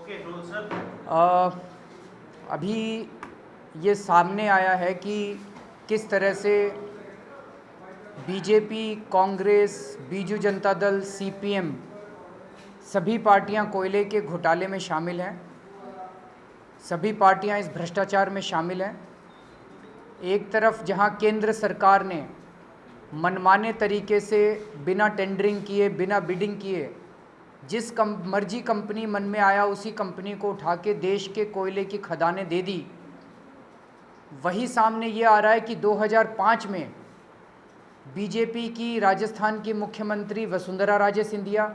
अ, अभी ये सामने आया है कि किस तरह से बीजेपी, कांग्रेस, बीजू जनता दल, सीपीएम सभी पार्टियां कोयले के घोटाले में शामिल हैं। सभी पार्टियां इस भ्रष्टाचार में शामिल हैं। एक तरफ जहां केंद्र सरकार ने मनमाने तरीके से बिना टेंडरिंग किए, बिना बिडिंग किए जिस मर्जी कंपनी मन में आया उसी कंपनी को उठा के देश के कोयले की खदानें दे दी, वही सामने ये आ रहा है कि 2005 में बीजेपी की राजस्थान की मुख्यमंत्री वसुंधरा राजे सिंधिया,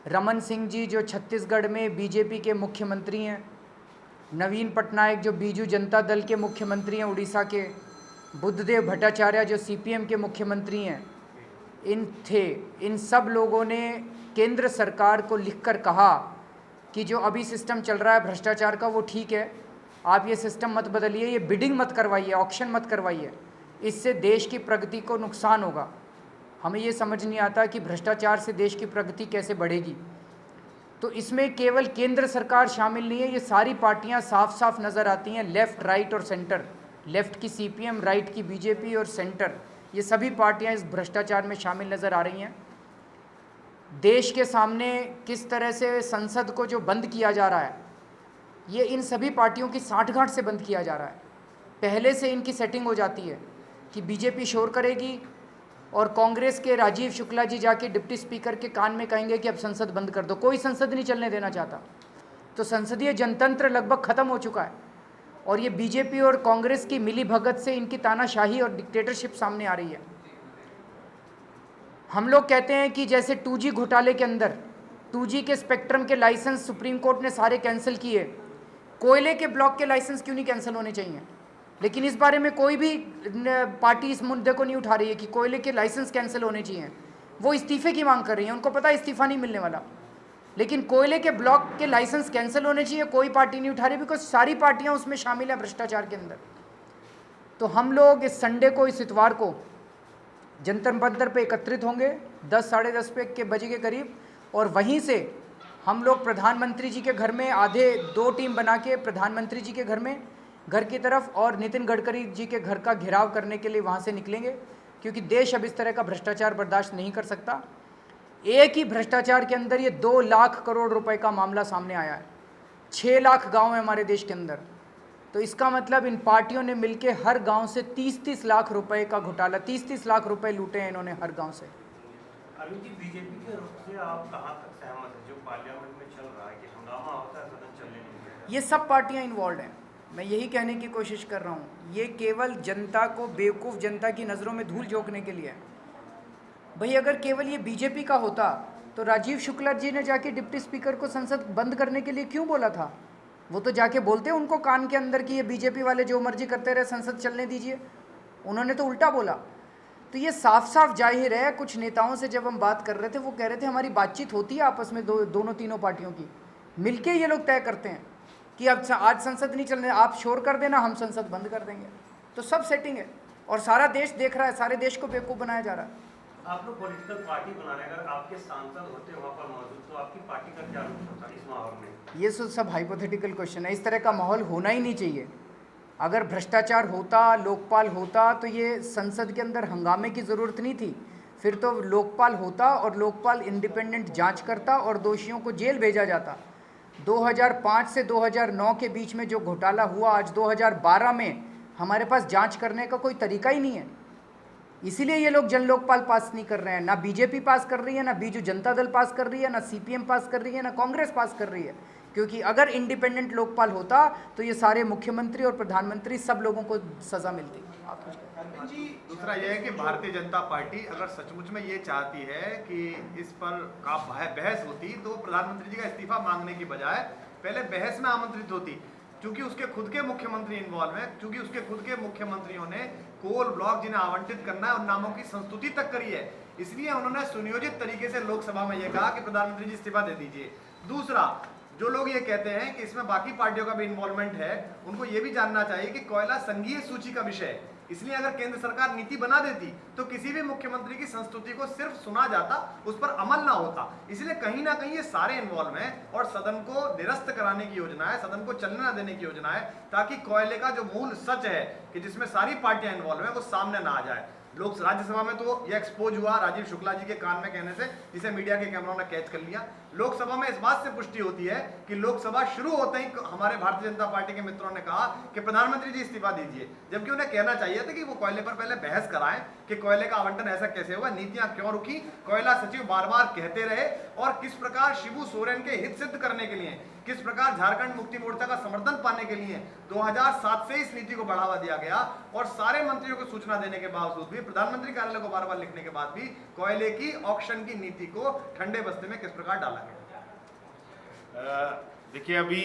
रमन सिंह जी जो छत्तीसगढ़ में बीजेपी के मुख्यमंत्री हैं, नवीन पटनायक जो बीजू जनता दल के मुख्यमंत्री हैं उड़ीसा के, बुद्धदेव भट्टाचार्य जो सीपीएम के मुख्यमंत्री हैं, इन सब लोगों ने केंद्र सरकार को लिखकर कहा कि जो अभी सिस्टम चल रहा है भ्रष्टाचार का वो ठीक है, आप ये सिस्टम मत बदलिए, ये बिडिंग मत करवाइए, ऑक्शन मत करवाइए, इससे देश की प्रगति को नुकसान होगा। हमें ये समझ नहीं आता कि भ्रष्टाचार से देश की प्रगति कैसे बढ़ेगी। तो इसमें केवल केंद्र सरकार शामिल नहीं है, ये सारी पार्टियां साफ साफ नज़र आती हैं, लेफ़्ट, राइट और सेंटर। लेफ़्ट की सीपीएम, राइट की बीजेपी और सेंटर, ये सभी पार्टियां इस भ्रष्टाचार में शामिल नज़र आ रही हैं। देश के सामने किस तरह से संसद को जो बंद किया जा रहा है, ये इन सभी पार्टियों की साठगांठ से बंद किया जा रहा है। पहले से इनकी सेटिंग हो जाती है कि बीजेपी शोर करेगी और कांग्रेस के राजीव शुक्ला जी जाके डिप्टी स्पीकर के कान में कहेंगे कि अब संसद बंद कर दो। कोई संसद नहीं चलने देना चाहता। तो संसदीय जनतंत्र लगभग ख़त्म हो चुका है और ये बीजेपी और कांग्रेस की मिली भगत से इनकी तानाशाही और डिक्टेटरशिप सामने आ रही है। हम लोग कहते हैं कि जैसे 2G घोटाले के अंदर 2G के स्पेक्ट्रम के लाइसेंस सुप्रीम कोर्ट ने सारे कैंसिल किए, कोयले के ब्लॉक के लाइसेंस क्यों नहीं कैंसिल होने चाहिए? लेकिन इस बारे में कोई भी पार्टी इस मुद्दे को नहीं उठा रही है कि कोयले के लाइसेंस कैंसिल होने चाहिए। वो इस्तीफे की मांग कर रही है, उनको पता है इस्तीफा नहीं मिलने वाला। लेकिन कोयले के ब्लॉक के लाइसेंस कैंसिल होने चाहिए कोई पार्टी नहीं उठा रही, बिकॉज सारी पार्टियां उसमें शामिल है भ्रष्टाचार के अंदर। तो हम लोग इस संडे को, इस इतवार को जंतर मंतर पे एकत्रित होंगे 10 साढ़े 10 के बजे के करीब, और वहीं से हम लोग प्रधानमंत्री जी के घर में आधे 2 टीम बना के प्रधानमंत्री जी के घर की तरफ और नितिन गडकरी जी के घर का घेराव करने के लिए वहाँ से निकलेंगे, क्योंकि देश अब इस तरह का भ्रष्टाचार बर्दाश्त नहीं कर सकता। एक ही भ्रष्टाचार के अंदर ये 2 लाख करोड़ रुपए का मामला सामने आया है। 6 लाख गांव है हमारे देश के अंदर, तो इसका मतलब इन पार्टियों ने मिलके हर गांव से 30-30 लाख रुपए का घोटाला, 30-30 लाख रुपए लूटे हैं इन्होंने हर गांव से। अरुण जी, बीजेपी के रुख से आप कहां तक सहमत हैं? जो पार्लियामेंट में चल रहा है कि हंगामा होता है, सदन चलने नहीं देता। ये सब पार्टियां इन्वॉल्व हैं, मैं यही कहने की कोशिश कर रहा हूँ। ये केवल जनता को, बेवकूफ़ जनता की नज़रों में धूल झोंकने के लिए है। भाई अगर केवल ये बीजेपी का होता तो राजीव शुक्ला जी ने जाके डिप्टी स्पीकर को संसद बंद करने के लिए क्यों बोला था? वो तो जाके बोलते उनको कान के अंदर कि ये बीजेपी वाले जो मर्जी करते रहे, संसद चलने दीजिए। उन्होंने तो उल्टा बोला। तो ये साफ साफ जाहिर है, कुछ नेताओं से जब हम बात कर रहे थे वो कह रहे थे हमारी बातचीत होती है आपस में, दोनों तीनों पार्टियों की मिलके ये लोग तय करते हैं कि अब आज संसद नहीं चलने, आप शोर कर देना, हम संसद बंद कर देंगे। तो सब सेटिंग है और सारा देश देख रहा है, सारे देश को बेवकूफ़ बनाया जा रहा है। आप लोग पॉलिटिकल पार्टी बनाने, अगर आपके सांसद होते वहाँ पर मौजूद, तो आपकी पार्टी का क्या रुख होता इस माहौल में? ये सब हाइपोथेटिकल क्वेश्चन है। इस तरह का माहौल होना ही नहीं चाहिए। अगर भ्रष्टाचार होता, लोकपाल होता, तो ये संसद के अंदर हंगामे की ज़रूरत नहीं थी। फिर तो लोकपाल होता और लोकपाल इंडिपेंडेंट जांच करता और दोषियों को जेल भेजा जाता। 2005 से 2009 के बीच में जो घोटाला हुआ, आज 2012 में हमारे पास जांच करने का कोई तरीका ही नहीं है। इसीलिए ये लोग जन लोकपाल पास नहीं कर रहे हैं। ना बीजेपी पास कर रही है, ना बीजू जनता दल पास कर रही है, ना सीपीएम पास कर रही है, ना कांग्रेस पास कर रही है। क्योंकि अगर इंडिपेंडेंट लोकपाल होता तो ये सारे मुख्यमंत्री और प्रधानमंत्री सब लोगों को सजा मिलती। आप कुछ अरविंद जी, दूसरा यह है कि भारतीय जनता पार्टी अगर सचमुच में ये चाहती है कि इस पर का बहस होती तो प्रधानमंत्री जी का इस्तीफा मांगने की बजाय पहले बहस में आमंत्रित होती। क्योंकि उसके खुद के मुख्यमंत्री इन्वॉल्व हैं, क्योंकि उसके खुद के मुख्यमंत्रियों ने कोल ब्लॉक जिन्हें आवंटित करना है उन नामों की संस्तुति तक करी है, इसलिए उन्होंने सुनियोजित तरीके से लोकसभा में यह कहा कि प्रधानमंत्री जी इस्तीफा दे दीजिए। दूसरा, जो लोग ये कहते हैं कि इसमें बाकी पार्टियों का भी इन्वॉल्वमेंट है, उनको ये भी जानना चाहिए कि कोयला संघीय सूची का विषय है, इसलिए अगर केंद्र सरकार नीति बना देती तो किसी भी मुख्यमंत्री की संस्तुति को सिर्फ सुना जाता, उस पर अमल ना होता। इसलिए कहीं ना कहीं ये सारे इन्वॉल्व हैं और सदन को निरस्त कराने की योजना है, सदन को चलने ना देने की योजना है, ताकि कोयले का जो मूल सच है कि जिसमें सारी पार्टियां इन्वॉल्व हैं वो सामने ना आ जाए। लोग राज्यसभा में तो ये एक्सपोज हुआ राजीव शुक्ला जी के कान में कहने से, जिसे मीडिया के कैमरों ने कैच कर लिया। लोकसभा में इस बात से पुष्टि होती है कि लोकसभा शुरू होते ही हमारे भारतीय जनता पार्टी के मित्रों ने कहा कि प्रधानमंत्री जी इस्तीफा दीजिए, जबकि उन्हें कहना चाहिए था कि वो कोयले पर पहले बहस कराएं कि कोयले का आवंटन ऐसा कैसे हुआ, नीतियां क्यों रुकी, कोयला सचिव बार बार कहते रहे, और किस प्रकार शिबू सोरेन के हित सिद्ध करने के लिए, किस प्रकार झारखंड मुक्ति मोर्चा का समर्थन पाने के लिए 2007 से इस नीति को बढ़ावा दिया गया, और सारे मंत्रियों को सूचना देने के बावजूद भी, प्रधानमंत्री कार्यालय को बार बार लिखने के बाद भी कोयले की ऑक्शन की नीति को ठंडे बस्ते में किस प्रकार डाला गया। देखिए, अभी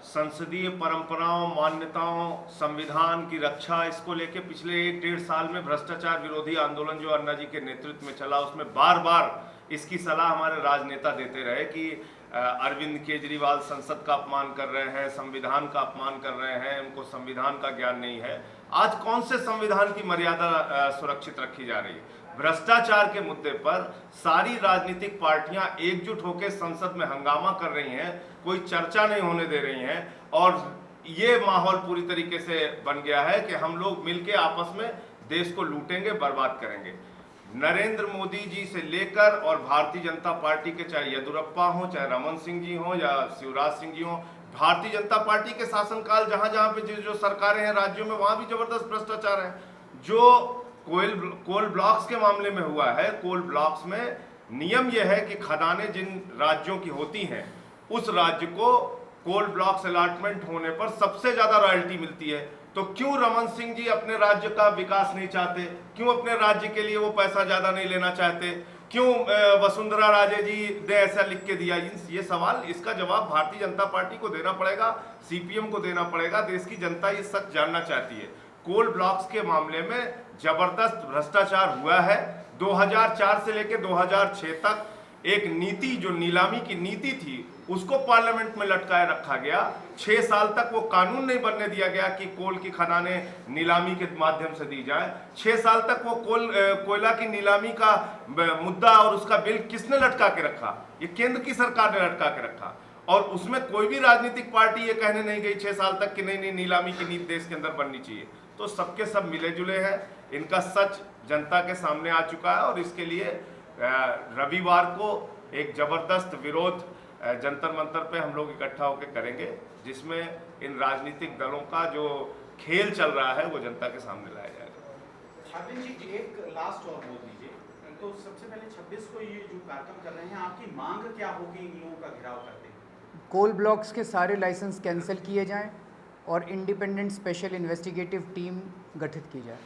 संसदीय परंपराओं, मान्यताओं, संविधान की रक्षा, इसको लेके पिछले 1-1.5 साल में भ्रष्टाचार विरोधी आंदोलन जो अन्ना जी के नेतृत्व में चला, उसमें बार बार इसकी सलाह हमारे राजनेता देते रहे कि अरविंद केजरीवाल संसद का अपमान कर रहे हैं, संविधान का अपमान कर रहे हैं, उनको संविधान का ज्ञान नहीं है। आज कौन से संविधान की मर्यादा सुरक्षित रखी जा रही है? भ्रष्टाचार के मुद्दे पर सारी राजनीतिक पार्टियां एकजुट होकर संसद में हंगामा कर रही हैं, कोई चर्चा नहीं होने दे रही हैं, और ये माहौल पूरी तरीके से बन गया है कि हम लोग मिलके आपस में देश को लूटेंगे, बर्बाद करेंगे। नरेंद्र मोदी जी से लेकर और भारतीय जनता पार्टी के, चाहे येदुरप्पा हो, चाहे रमन सिंह जी हो या शिवराज सिंह जी हो, भारतीय जनता पार्टी के शासनकाल जहां जहां पे जो सरकारें हैं राज्यों में, वहां भी जबरदस्त भ्रष्टाचार है। जो कोल ब्लॉक्स के मामले में हुआ है, कोल ब्लॉक्स में नियम यह है कि खदानें जिन राज्यों की होती हैं, उस राज्य को कोल ब्लॉक्स अलॉटमेंट होने पर सबसे ज्यादा रॉयल्टी मिलती है। तो क्यों रमन सिंह जी अपने राज्य का विकास नहीं चाहते? क्यों अपने राज्य के लिए वो पैसा ज्यादा नहीं लेना चाहते? क्यों वसुंधरा राजे जी ने ऐसा लिख के दिया? ये सवाल, इसका जवाब भारतीय जनता पार्टी को देना पड़ेगा, सीपीएम को देना पड़ेगा। देश की जनता ये सच जानना चाहती है। कोल ब्लॉक्स के मामले में जबरदस्त भ्रष्टाचार हुआ है। 2004 से लेकर 2006 तक एक नीति, जो नीलामी की नीति थी, उसको पार्लियामेंट में लटकाए रखा गया। 6 साल तक वो कानून नहीं बनने दिया गया कि कोल की खदानें नीलामी के माध्यम से दी जाए। 6 साल तक वो कोयला की नीलामी का मुद्दा और उसका बिल किसने लटका के रखा? ये केंद्र की सरकार ने लटका के रखा, और उसमें कोई भी राजनीतिक पार्टी ये कहने नहीं गई 6 साल तक कि नहीं नीलामी की नीति देश के अंदर बननी चाहिए। तो सबके सब मिले जुले हैं, इनका सच जनता के सामने आ चुका है, और इसके लिए रविवार को एक जबरदस्त विरोध जंतर मंतर पे हम लोग इकट्ठा होकर करेंगे, जिसमें इन राजनीतिक दलों का जो खेल चल रहा है वो जनता के सामने लाया जाएगा। अरविंद जी, एक लास्ट और बोल दीजिए। तो सबसे पहले 26 को ये जो कार्यक्रम कर रहे हैं, आपकी मांग क्या होगी इन लोगों का घेराव करते हैं? कोल ब्लॉक्स के सारे लाइसेंस कैंसिल किए जाएं और इंडिपेंडेंट स्पेशल इन्वेस्टिगेटिव टीम गठित की जाए।